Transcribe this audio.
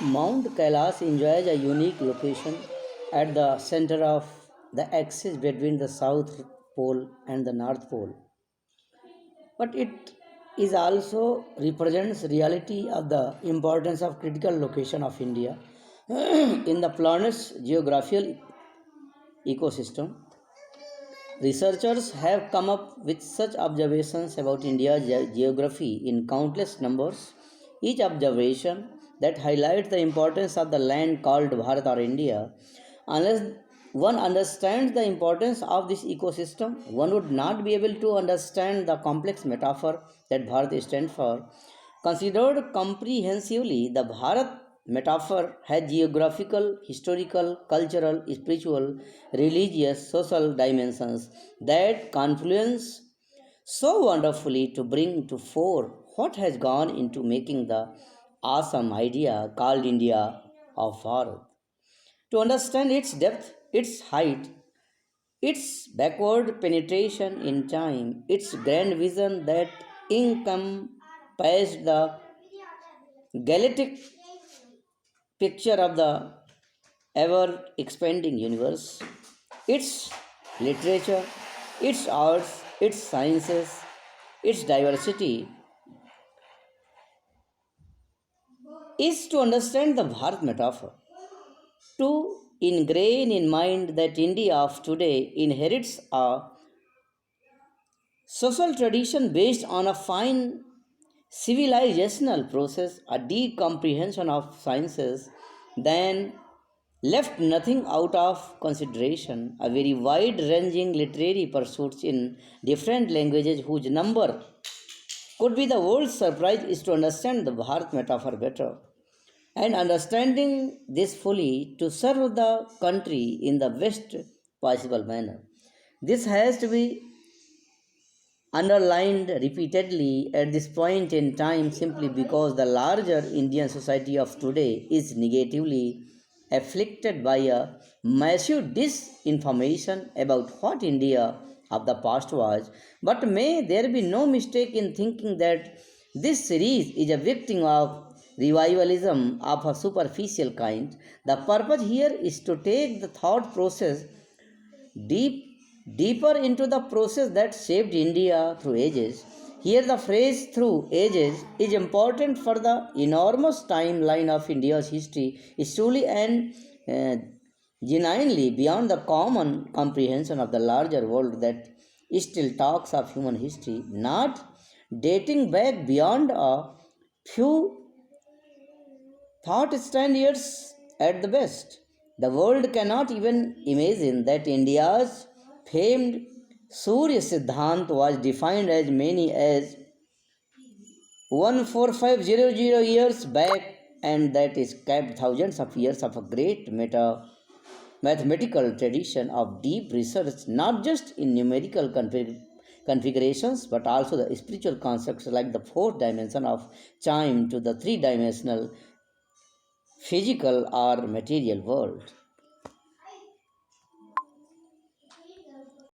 Mount Kailash enjoys a unique location at the center of the axis between the South Pole and the North Pole. But it is also represents reality of the importance of critical location of India in the planet's geographical ecosystem. Researchers have come up with such observations about India's geography in countless numbers. Each observation that highlights the importance of the land called Bharat or India. Unless one understands the importance of this ecosystem, one would not be able to understand the complex metaphor that Bharat stands for. Considered comprehensively, the Bharat metaphor has geographical, historical, cultural, spiritual, religious, social dimensions that confluence so wonderfully to bring to fore what has gone into making the awesome idea called India of Bharat. To understand its depth, its height, its backward penetration in time, its grand vision that encompassed the galactic picture of the ever expanding universe, its literature, its arts, its sciences, its diversity, is to understand the Bharat metaphor, to ingrain in mind that India of today inherits a social tradition based on a fine civilizational process, a deep comprehension of sciences, then left nothing out of consideration, a very wide ranging literary pursuits in different languages whose number could be the world's surprise is to understand the Bharat metaphor better. And understanding this fully to serve the country in the best possible manner. This has to be underlined repeatedly at this point in time simply because the larger Indian society of today is negatively afflicted by a massive disinformation about what India of the past was. But may there be no mistake in thinking that this series is a victim of revivalism of a superficial kind. The purpose here is to take the thought process deep deeper into the process that shaped India through ages. Here, the phrase through ages is important for the enormous timeline of India's history, is truly and uh, genuinely beyond the common comprehension of the larger world that still talks of human history, not dating back beyond a few thought stand years at the best. The world cannot even imagine that India's famed Surya Siddhant was defined as many as 14500 years back, and that is kept thousands of years of a great mathematical tradition of deep research, not just in numerical configurations but also the spiritual concepts like the fourth dimension of time to the three dimensional physical or material world.